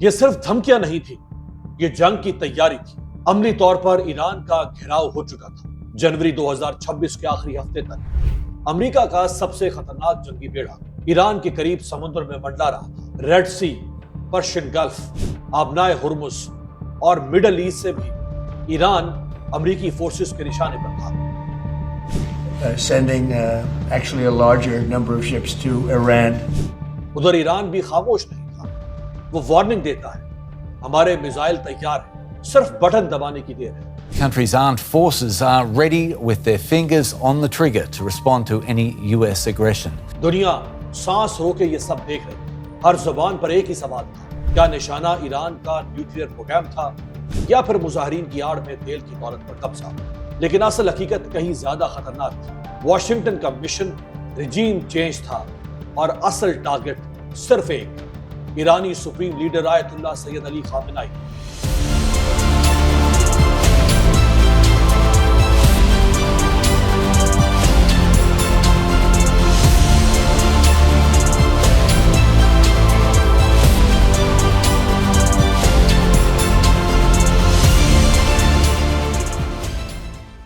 یہ صرف دھمکیاں نہیں تھی، یہ جنگ کی تیاری تھی۔ عملی طور پر ایران کا گھیراؤ ہو چکا تھا۔ جنوری 2026 کے آخری ہفتے تک امریکہ کا سب سے خطرناک جنگی بیڑا ایران کے قریب سمندر میں منڈلا رہا تھا۔ ریڈ سی، پرشین گلف، آبنائے ہرمز اور مڈل ایسٹ سے بھی ایران امریکی فورسز کے نشانے پر تھا۔ Sending actually a larger number of ships to Iran. ادھر ایران بھی خاموش نہیں تھا، وہ وارننگ دیتا ہے ہمارے میزائل تیار ہیں، صرف بٹن دبانے کی دیر ہے۔ Country's armed forces are ready with their fingers on the trigger to respond to any US aggression. دنیا سانس روکے یہ سب دیکھ رہی تھی۔ ہر زبان پر ایک ہی سوال تھا، کیا نشانہ ایران کا نیوکلیئر پروگرام تھا یا پھر مظاہرین کی آڑ میں تیل کی دولت پر قبضہ؟ لیکن اصل حقیقت کہیں زیادہ خطرناک تھی۔ واشنگٹن کا مشن ریجیم چینج تھا اور اصل ٹارگٹ صرف ایک، ایرانی سپریم لیڈر آیت اللہ سید علی خامنائی۔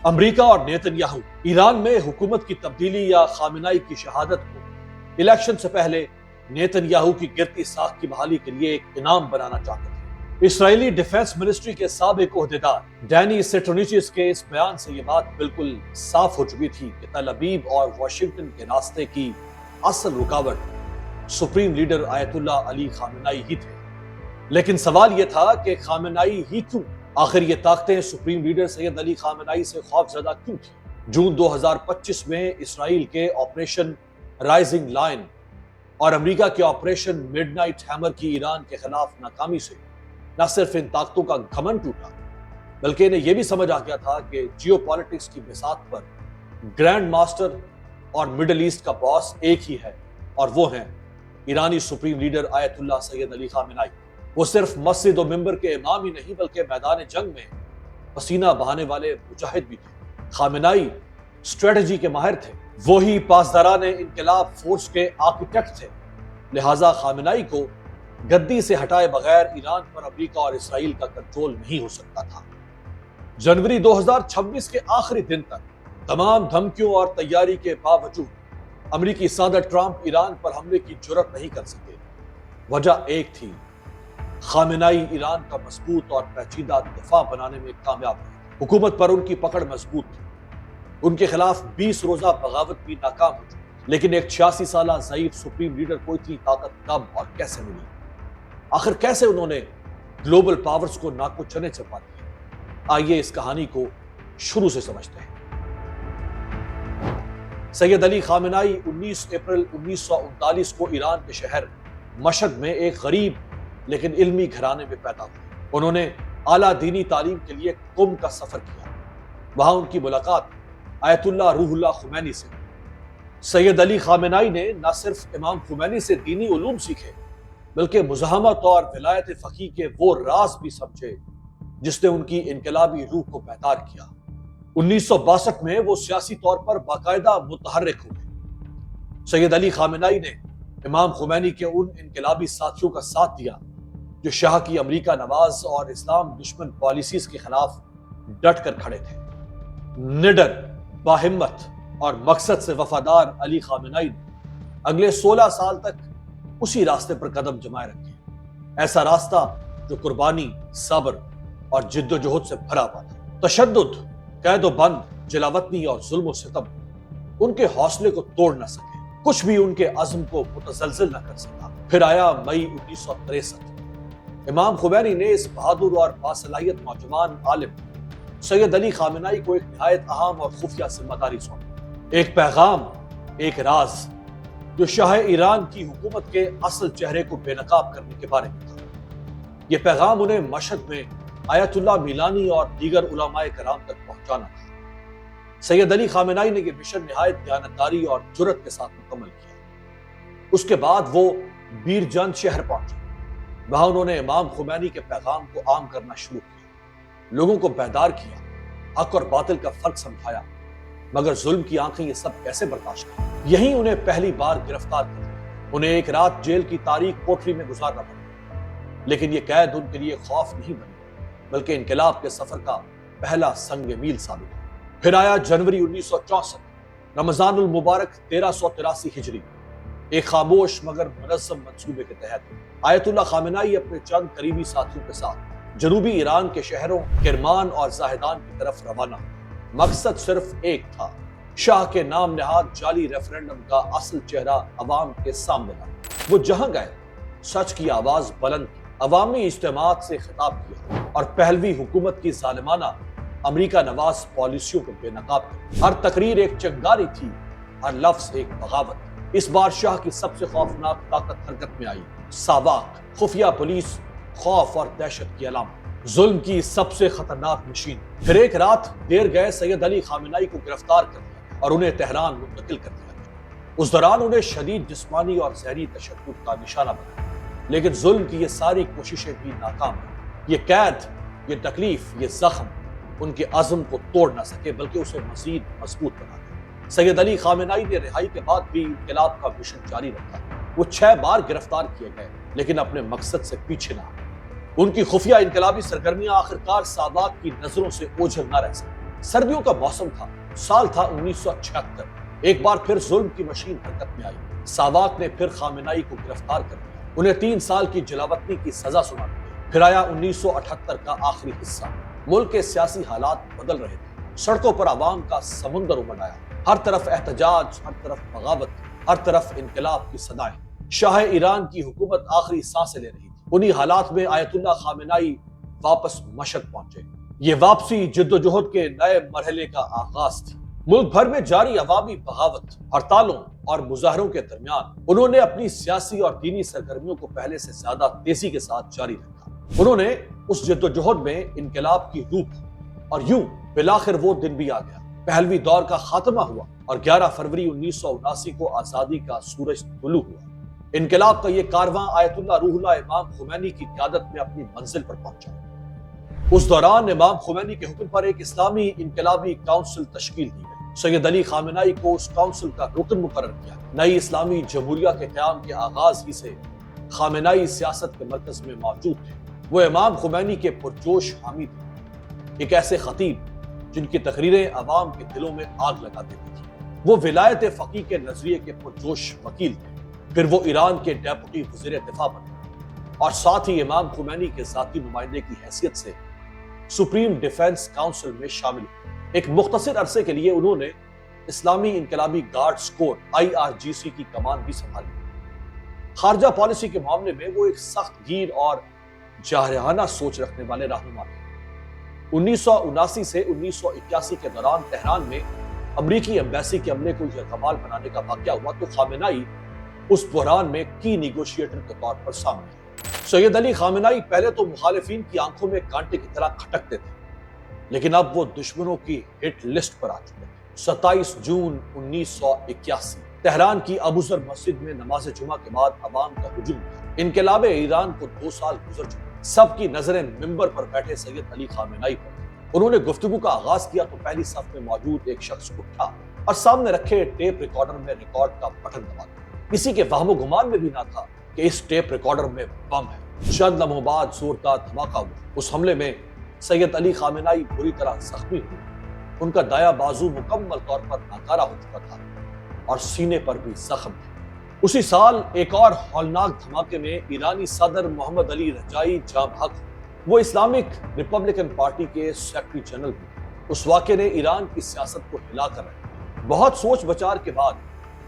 امریکہ اور نیتن یاہو ایران میں حکومت کی تبدیلی یا خامنائی کی شہادت کو الیکشن سے پہلے نیتن یاہو کی گرتی ساکھ کی بحالی کے لیے ایک انعام بنانا چاہتے تھے۔ اسرائیلی ڈیفنس منسٹری کے سابق عہدیدار ڈینی سٹرونیچس کے اس بیان سے یہ بات بالکل صاف ہو چکی تھی کہ تل ابیب اور واشنگٹن کے راستے کی اصل رکاوٹ سپریم لیڈر آیت اللہ علی خامنائی ہی تھے۔ لیکن سوال یہ تھا کہ خامنائی ہی کیوں؟ آخر یہ طاقتیں سپریم لیڈر سید علی خامنائی سے خوف زدہ کیوں تھیں؟ جون 2025 میں اسرائیل کے آپریشن رائزنگ لائن اور امریکہ کے آپریشن مڈ نائٹ ہیمر کی ایران کے خلاف ناکامی سے نہ صرف ان طاقتوں کا گھمنڈ ٹوٹا بلکہ انہیں یہ بھی سمجھ آ گیا تھا کہ جیو پالیٹکس کی بساط پر گرینڈ ماسٹر اور مڈل ایسٹ کا باس ایک ہی ہے، اور وہ ہیں ایرانی سپریم لیڈر آیت اللہ سید علی خامنائی۔ وہ صرف مسجد و منبر کے امام ہی نہیں بلکہ میدان جنگ میں پسینہ بہانے والے مجاہد بھی تھے۔ خامنائی اسٹریٹجی کے ماہر تھے، وہی پاسداران انقلاب فورس کے آرکیٹیکٹ تھے، لہٰذا خامنائی کو گدی سے ہٹائے بغیر ایران پر امریکہ اور اسرائیل کا کنٹرول نہیں ہو سکتا تھا۔ جنوری 2026 کے آخری دن تک تمام دھمکیوں اور تیاری کے باوجود امریکی صدر ٹرمپ ایران پر حملے کی جرات نہیں کر سکے۔ وجہ ایک تھی، خامنائی ایران کا مضبوط اور پیچیدہ دفاع بنانے میں کامیاب ہے۔ حکومت پر ان کی پکڑ مضبوط تھی، ان کے خلاف 20 روزہ بغاوت بھی ناکام ہو چکی، لیکن ایک 86 سالہ ضعیف سپریم لیڈر کو اتنی طاقت کب اور کیسے ملی؟ آخر کیسے انہوں نے گلوبل پاورز کو ناکو چنے چپا دیا؟ آئیے اس کہانی کو شروع سے سمجھتے ہیں۔ سید علی خامنائی 19 اپریل 1939 کو ایران کے شہر مشہد میں ایک غریب لیکن علمی گھرانے میں پیدا ہوئے۔ انہوں نے اعلیٰ دینی تعلیم کے لیے قم کا سفر کیا، وہاں ان کی ملاقات آیت اللہ روح اللہ خمینی سے۔ سید علی خامنائی نے نہ صرف امام خمینی سے دینی علوم سیکھے بلکہ مزاحمت اور ولایت فقیہ کے وہ راز بھی سمجھے جس نے ان کی انقلابی روح کو بیدار کیا۔ 1962 میں وہ سیاسی طور پر باقاعدہ متحرک ہوئے۔ سید علی خامنائی نے امام خمینی کے ان انقلابی ساتھیوں کا ساتھ دیا جو شاہ کی امریکہ نواز اور اسلام دشمن پالیسیز کے خلاف ڈٹ کر کھڑے تھے۔ نڈر، باہمت اور مقصد سے وفادار علی خامنائی نے اگلے 16 سال تک اسی راستے پر قدم جمائے رکھے، ایسا راستہ جو قربانی، صبر اور جد و جہد سے بھرا ہوا تھا۔ تشدد، قید و بند، جلاوطنی اور ظلم و ستم ان کے حوصلے کو توڑ نہ سکے، کچھ بھی ان کے عزم کو متزلزل نہ کر سکا۔ پھر آیا مئی 1963۔ امام خمینی نے اس بہادر اور باصلاحیت نوجوان عالم سید علی خامنائی کو ایک نہایت اہم اور خفیہ ذمہ داری سونپی، ایک پیغام، ایک راز جو شاہ ایران کی حکومت کے اصل چہرے کو بے نقاب کرنے کے بارے میں تھا۔ یہ پیغام انہیں مشہد میں آیت اللہ میلانی اور دیگر علماء کرام تک پہنچانا تھا۔ سید علی خامنائی نے یہ مشن نہایت دیانتداری اور جرات کے ساتھ مکمل کیا۔ اس کے بعد وہ بیرجند شہر پہنچے، وہاں انہوں نے امام خمینی کے پیغام کو عام کرنا شروع کیا، لوگوں کو بیدار کیا، حق اور باطل کا فرق سمجھایا، مگر ظلم کی آنکھیں یہ سب کیسے برداشت کریں؟ یہیں انہیں پہلی بار گرفتار کیا، انہیں ایک رات جیل کی تاریک کوٹری میں گزارنا پڑا۔ لیکن یہ قید ان کے لیے خوف نہیں بنی بلکہ انقلاب کے سفر کا پہلا سنگ میل ثابت ہوا۔ پھر آیا جنوری 1964، رمضان المبارک 1383 ہجری۔ ایک خاموش مگر منظم منصوبے کے تحت آیت اللہ خامنائی اپنے چند قریبی ساتھیوں کے ساتھ جنوبی ایران کے شہروں کرمان اور زاہدان کی طرف روانہ ہوئے۔ مقصد صرف ایک تھا، شاہ کے نام نہاد جعلی ریفرنڈم کا اصل چہرہ عوام کے سامنے لانا۔ وہ جہاں گئے سچ کی آواز بلند کی، عوامی اجتماعات سے خطاب کیا اور پہلوی حکومت کی ظالمانہ امریکہ نواز پالیسیوں کو بے نقاب کیا۔ ہر تقریر ایک چنگاری تھی، ہر لفظ ایک بغاوت۔ اس بار شاہ کی سب سے خوفناک طاقت حرکت میں آئی، ساواک، خفیہ پولیس، خوف اور دہشت کی علامت، ظلم کی سب سے خطرناک مشین۔ پھر ایک رات دیر گئے سید علی خامنائی کو گرفتار کر لیا اور انہیں تہران منتقل کر دیا گیا۔ اس دوران انہیں شدید جسمانی اور ذہنی تشدد کا نشانہ بنایا، لیکن ظلم کی یہ ساری کوششیں بھی ناکام ہیں۔ یہ قید، یہ تکلیف، یہ زخم ان کے عزم کو توڑ نہ سکے بلکہ اسے مزید مضبوط بنا دیا۔ سید علی خامنائی نے رہائی کے بعد بھی انقلاب کا مشن جاری رکھا۔ وہ 6 بار گرفتار کیے گئے لیکن اپنے مقصد سے پیچھے نہ آئے۔ ان کی خفیہ انقلابی سرگرمیاں آخرکار ساواک کی نظروں سے اوجھل نہ رہ سکی۔ سردیوں کا موسم تھا، سال تھا 1976۔ ایک بار پھر ظلم کی مشین حرکت میں آئی۔ ساواک نے پھر خامنائی کو گرفتار کر لیا، انہیں 3 سال کی جلاوطنی کی سزا سنا دی۔ پھر آیا 1978 کا آخری حصہ۔ ملک کے سیاسی حالات بدل رہے تھے، سڑکوں پر عوام کا سمندر امڈ آیا، ہر طرف احتجاج، ہر طرف بغاوت، ہر طرف انقلاب کی صدائیں۔ شاہ ایران کی حکومت آخری سانسیں لے رہی تھی۔ انہی حالات میں آیت اللہ خامنائی واپس مشہد پہنچے۔ یہ واپسی جد و جہد کے نئے مرحلے کا آغاز تھی۔ ملک بھر میں جاری عوامی بغاوت، ہڑتالوں اور مظاہروں کے درمیان انہوں نے اپنی سیاسی اور دینی سرگرمیوں کو پہلے سے زیادہ تیزی کے ساتھ جاری رکھا۔ انہوں نے اس جد و جہد میں انقلاب کی روح دی اور یوں بالآخر وہ دن بھی آ گیا، پہلوی دور کا خاتمہ ہوا اور 11 فروری 1979 کو آزادی کا سورج طلوع ہوا۔ انقلاب کا یہ کارواں آیت اللہ روح اللہ امام خمینی کی قیادت میں اپنی منزل پر پہنچا۔ اس دوران امام خمینی کے حکم پر ایک اسلامی انقلابی کونسل تشکیل دی گئی۔ سید علی خامنائی کو اس کونسل کا رکن مقرر کیا۔ نئی اسلامی جمہوریہ کے قیام کے آغاز ہی سے خامنائی سیاست کے مرکز میں موجود تھے۔ وہ امام خمینی کے پرجوش حامی تھے، ایک ایسے خطیب جن کی تقریریں عوام کے دلوں میں آگ لگا دیتی تھیں۔ وہ ولایت فقیہ کے نظریے کے پرجوش وکیل تھے۔ پھر وہ ایران کے ڈیپٹی وزیر دفاع بنے اور ساتھ ہی امام خمینی کے ذاتی نمائندے کی حیثیت سے سپریم ڈیفنس کاؤنسل میں شامل ہوئے۔ ایک مختصر عرصے کے لیے انہوں نے اسلامی انقلابی گارڈز کور IRGC کی کمان بھی سنبھالی۔ خارجہ پالیسی کے معاملے میں وہ ایک سخت گیر اور جارحانہ سوچ رکھنے والے رہنما تھے۔ 1979 سے 1981 کے دوران تہران میں امریکی ایمبیسی کے عملے کو یرغمال بنانے کا واقعہ ہوا تو خامنائی اس بحران میں کی نیگوشیٹر کے طور پر سامنے آئے۔ سید علی خامنائی پہلے تو مخالفین کی آنکھوں میں کانٹے کی طرح کھٹکتے تھے، لیکن اب وہ دشمنوں کی ہٹ لسٹ پر آ چکے تھے۔ 27 جون 1981 تہران کی ابوذر مسجد میں نماز جمعہ کے بعد عوام کا ہجوم تھا۔ انقلاب ایران کو 2 سال گزر چکے، سب کی نظریں ممبر پر بیٹھے سید علی خامنائی پر۔ انہوں نے گفتگو کا آغاز کیا تو پہلی صف میں موجود ایک شخص اٹھا اور سامنے رکھے ٹیپ ریکارڈر میں ریکارڈ کا بٹن دبا دیا۔ کسی کے وہم و گمان میں بھی نہ تھا کہ اس ٹیپ ریکارڈر میں بم ہے۔ چند لمحوں بعد زوردار دھماکہ ہوا۔ اس حملے میں سید علی خامنائی بری طرح زخمی ہوئے۔ ان کا دایاں بازو مکمل طور پر ناکارہ ہو چکا تھا اور سینے پر بھی زخم تھے۔ اسی سال ایک اور ہولناک دھماکے میں ایرانی صدر محمد علی رجائی جاں بحق ہوئے۔ وہ اسلامک ریپبلکن پارٹی کے سیکرٹری جنرل ہوئے۔ اس واقعے نے ایران کی سیاست کو ہلا کر رکھ دیا۔ بہت سوچ بچار کے بعد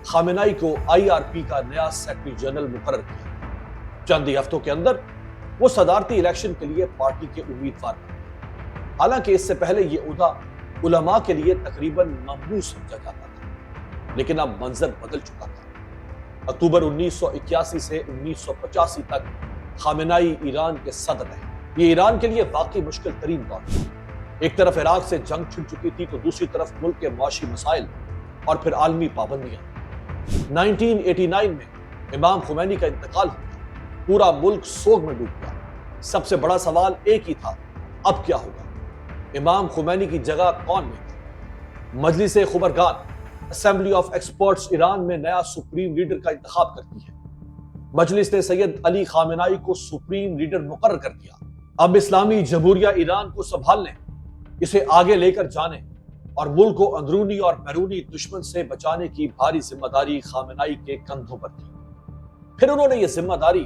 خامنائی کو IRP کا نیا سیکرٹری جنرل مقرر کیا۔ چند ہی ہفتوں کے اندر وہ صدارتی الیکشن کے لیے پارٹی کے امیدوار بنے۔ حالانکہ اس سے پہلے یہ عہدہ علماء کے لیے تقریباً ممنوع سمجھا جاتا تھا، لیکن اب منظر بدل چکا تھا۔ اکتوبر 1981 سے 1985 تک خامنائی ایران کے صدر رہے۔ یہ ایران کے لیے واقعی مشکل ترین دور تھا۔ ایک طرف عراق سے جنگ چھڑ چکی تھی تو دوسری طرف ملک کے معاشی مسائل اور پھر عالمی پابندیاں۔ 1989 میں امام خمینی کا انتقال ہوا، پورا ملک سوگ میں ڈوب گیا۔ سب سے بڑا سوال ایک ہی تھا، اب کیا ہوگا؟ امام خمینی کی جگہ کون لے گا؟ مجلس خبرگان اسمبلی آف ایکسپرٹس ایران میں نیا سپریم لیڈر کا انتخاب کرتی ہے۔ مجلس نے سید علی خامنائی کو سپریم لیڈر مقرر کر دیا۔ اب اسلامی جمہوریہ ایران کو سنبھالنے، اسے آگے لے کر جانے اور ملک کو اندرونی اور بیرونی دشمن سے بچانے کی بھاری ذمہ داری خامنائی کے کندھوں پر تھی۔ پھر انہوں نے یہ ذمہ داری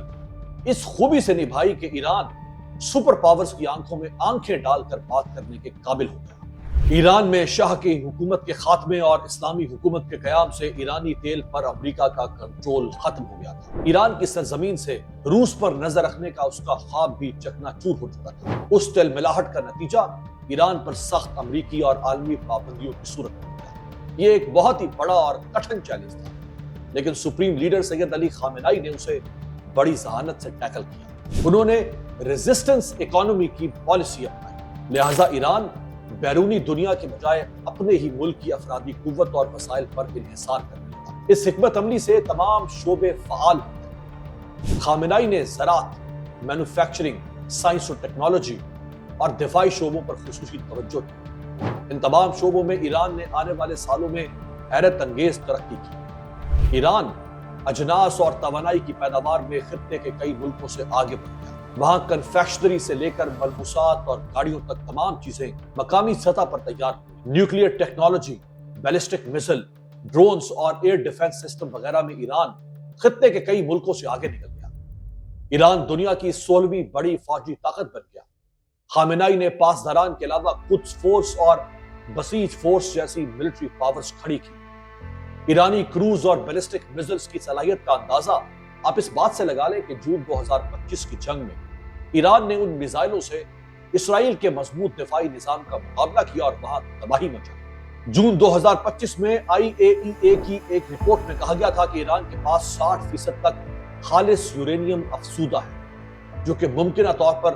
اس خوبی سے نبھائی کہ ایران سپر پاورز کی آنکھوں میں آنکھیں ڈال کر بات کرنے کے قابل ہو گیا۔ ایران میں شاہ کی حکومت کے خاتمے اور اسلامی حکومت کے قیام سے ایرانی تیل پر امریکہ کا کنٹرول ختم ہو گیا تھا۔ ایران کی سرزمین سے روس پر نظر رکھنے کا اس کا خواب بھی چکنا چور ہو چکا تھا۔ اس تل ملاحٹ کا نتیجہ ایران پر سخت امریکی اور عالمی پابندیوں کی صورت میں نکلا۔ یہ ایک بہت ہی بڑا اور کٹھن چیلنج تھا، لیکن سپریم لیڈر سید علی خامنائی نے اسے بڑی ذہانت سے ٹیکل کیا۔ انہوں نے ریزسٹنس اکانومی کی پالیسی اپنائی، لہٰذا ایران بیرونی دنیا کے بجائے اپنے ہی ملک کی افرادی قوت اور وسائل پر انحصار کرنے لگا۔ اس حکمت عملی سے تمام شعبے فعال ہوئے۔ خامنائی نے زراعت، مینوفیکچرنگ، سائنس و ٹیکنالوجی اور دفاعی شعبوں پر خصوصی توجہ دی۔ ان تمام شعبوں میں ایران نے آنے والے سالوں میں حیرت انگیز ترقی کی۔ ایران اجناس اور توانائی کی پیداوار میں خطے کے کئی ملکوں سے آگے بڑھ گیا۔ وہاں کنفیکشنری سے لے کر ملبوسات اور گاڑیوں تک تمام چیزیں مقامی سطح پر تیار ہوئی۔ Nuclear technology, ballistic missile, drones اور ایئر ڈیفنس سسٹم وغیرہ میں ایران خطے کے کئی ملکوں سے آگے نکل گیا۔ ایران دنیا کی 16ویں بڑی فوجی طاقت بن گیا۔ خامنائی نے پاسداران کے علاوہ قدس فورس اور بسیج فورس جیسی ملٹری پاورز کھڑی کی۔ ایرانی کروز اور بیلسٹک میزائلز کی صلاحیت کا اندازہ آپ اس بات سے لگا لیں کہ جون 2025 کی جنگ میں ایران نے ان میزائلوں سے اسرائیل کے مضبوط دفاعی نظام کا مقابلہ کیا اور وہاں تباہی مچائی۔ جون 2025 میں IAEA کی ایک رپورٹ میں کہا گیا تھا کہ ایران کے پاس 60% تک خالص یورینیم افزودہ ہے، جو کہ ممکنہ طور پر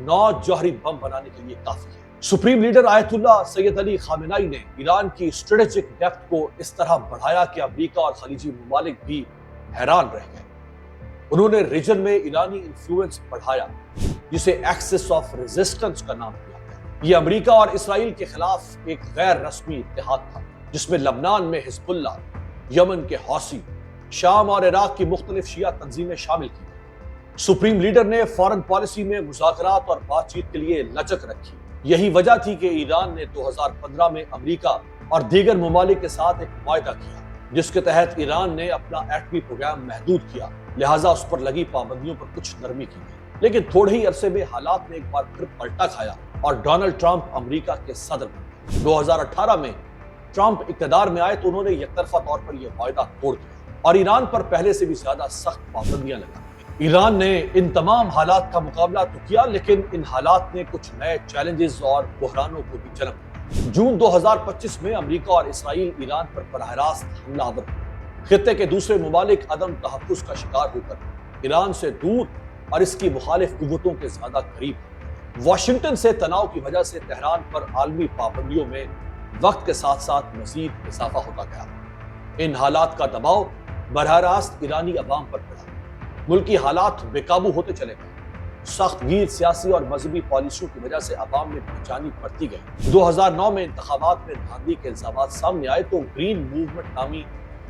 9 جوہری بم بنانے کے لیے کافی ہے۔ سپریم لیڈر آیت اللہ سید علی خامنائی نے ایران کی اسٹریٹجک ڈیپتھ کو اس طرح بڑھایا کہ امریکہ اور خلیجی ممالک بھی حیران رہ گئے۔ انہوں نے ریجن میں ایرانی انفلوئنس بڑھایا، جسے ایکسس آف ریزسٹنس کا نام دیا گیا۔ یہ امریکہ اور اسرائیل کے خلاف ایک غیر رسمی اتحاد تھا، جس میں لبنان میں حزب اللہ، یمن کے حوثی، شام اور عراق کی مختلف شیعہ تنظیمیں شامل کی گئیں۔ سپریم لیڈر نے فارن پالیسی میں مذاکرات اور بات چیت کے لیے لچک رکھی۔ یہی وجہ تھی کہ ایران نے 2015 میں امریکہ اور دیگر ممالک کے ساتھ ایک معاہدہ کیا، جس کے تحت ایران نے اپنا ایٹمی پروگرام محدود کیا، لہٰذا اس پر لگی پابندیوں پر کچھ نرمی کی گئی۔ لیکن تھوڑے ہی عرصے میں حالات نے ایک بار پھر پلٹا کھایا اور ڈونلڈ ٹرمپ امریکہ کے صدر بن گئے۔ 2018 میں ٹرمپ اقتدار میں آئے تو انہوں نے یک طرفہ طور پر یہ معاہدہ توڑ دیا اور ایران پر پہلے سے بھی زیادہ سخت پابندیاں لگا دی۔ ایران نے ان تمام حالات کا مقابلہ تو کیا، لیکن ان حالات نے کچھ نئے چیلنجز اور بحرانوں کو بھی جنم دیا۔ جون 2025 میں امریکہ اور اسرائیل ایران پر براہ راست حملہ آور ہوئے۔ خطے کے دوسرے ممالک عدم تحفظ کا شکار ہو کر ایران سے دور اور اس کی مخالف قوتوں کے زیادہ قریب ہوئے۔ واشنگٹن سے تناؤ کی وجہ سے تہران پر عالمی پابندیوں میں وقت کے ساتھ ساتھ مزید اضافہ ہوتا گیا۔ ان حالات کا دباؤ براہ راست ایرانی عوام پر پڑا۔ ملکی حالات بے قابو ہوتے چلے گئے۔ سخت گیر سیاسی اور مذہبی پالیسیوں کی وجہ سے عوام میں بے چینی بڑھتی گئی۔ 2009 میں انتخابات میں دھاندلی کے الزامات سامنے آئے تو گرین موومنٹ نامی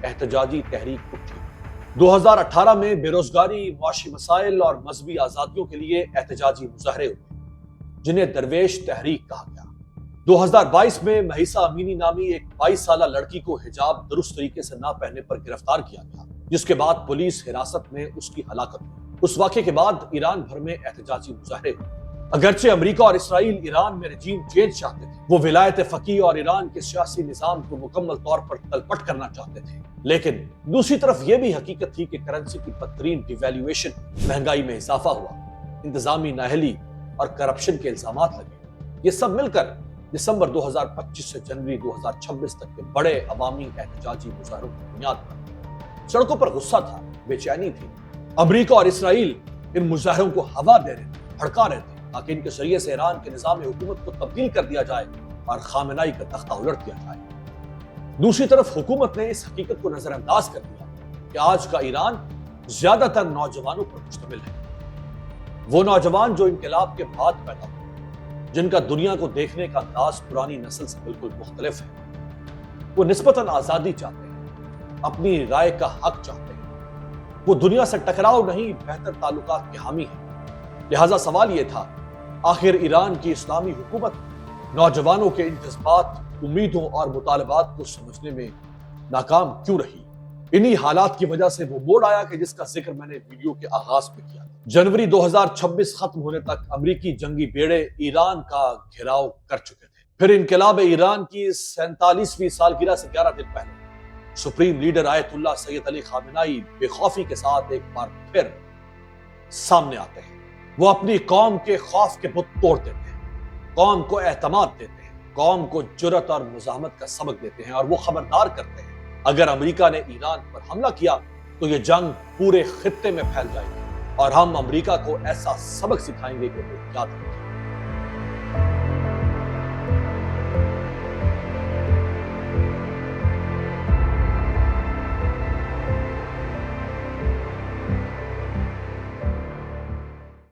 احتجاجی تحریک اٹھی۔ 2018 میں بے روزگاری، معاشی مسائل اور مذہبی آزادیوں کے لیے احتجاجی مظاہرے ہوئے، جنہیں درویش تحریک کہا گیا۔ 2022 میں مہیسہ امینی نامی ایک 22 سالہ لڑکی کو حجاب درست طریقے سے نہ پہننے پر گرفتار کیا گیا، جس کے بعد پولیس حراست میں اس کی ہلاکت ہوئی۔ اس واقعے کے بعد ایران بھر میں احتجاجی مظاہرے ہوئے۔ اگرچہ امریکہ اور اسرائیل ایران میں رجیم چینج چاہتے تھے، وہ ولایت فقیہ اور ایران کے سیاسی نظام کو مکمل طور پر تلپٹ کرنا چاہتے تھے، لیکن دوسری طرف یہ بھی حقیقت تھی کہ کرنسی کی بدترین ڈیویلیویشن، مہنگائی میں اضافہ ہوا، انتظامی نااہلی اور کرپشن کے الزامات لگے۔ یہ سب مل کر دسمبر 2025 سے جنوری 2026 تک کے بڑے عوامی احتجاجی مظاہروں کی بنیاد پر سڑکوں پر غصہ تھا، بے چینی تھی۔ امریکہ اور اسرائیل ان مظاہروں کو ہوا دے رہے تھے، بھڑکا رہے تھے، تاکہ ان کے ذریعے سے ایران کے نظام حکومت کو تبدیل کر دیا جائے اور خامنائی کا تختہ الٹ دیا جائے۔ دوسری طرف حکومت نے اس حقیقت کو نظر انداز کر دیا کہ آج کا ایران زیادہ تر نوجوانوں پر مشتمل ہے۔ وہ نوجوان جو انقلاب کے بعد پیدا ہوئے، جن کا دنیا کو دیکھنے کا انداز پرانی نسل سے بالکل مختلف ہے۔ وہ نسبتاً آزادی چاہتے ہیں، اپنی رائے کا حق چاہتے ہیں، وہ دنیا سے ٹکراؤ نہیں بہتر تعلقات کے حامی ہیں۔ لہٰذا سوال یہ تھا، آخر ایران کی اسلامی حکومت نوجوانوں کے ان جذبات، امیدوں اور مطالبات کو سمجھنے میں ناکام کیوں رہی؟ انہی حالات کی وجہ سے وہ موڑ آیا کہ جس کا ذکر میں نے ویڈیو کے آغاز میں کیا۔ جنوری 2026 ختم ہونے تک امریکی جنگی بیڑے ایران کا گھیراؤ کر چکے تھے۔ پھر انقلاب ایران کی 47ویں سالگرہ سے 11 دن پہلے سپریم لیڈر آیت اللہ سید علی خامنائی بے خوفی کے ساتھ ایک بار پھر سامنے آتے ہیں۔ وہ اپنی قوم کے خوف کے بت توڑ دیتے ہیں، قوم کو اعتماد دیتے ہیں، قوم کو جرأت اور مزاحمت کا سبق دیتے ہیں، اور وہ خبردار کرتے ہیں اگر امریکہ نے ایران پر حملہ کیا تو یہ جنگ پورے خطے میں پھیل جائے گی اور ہم امریکہ کو ایسا سبق سکھائیں گے کہ وہ یاد رکھیں۔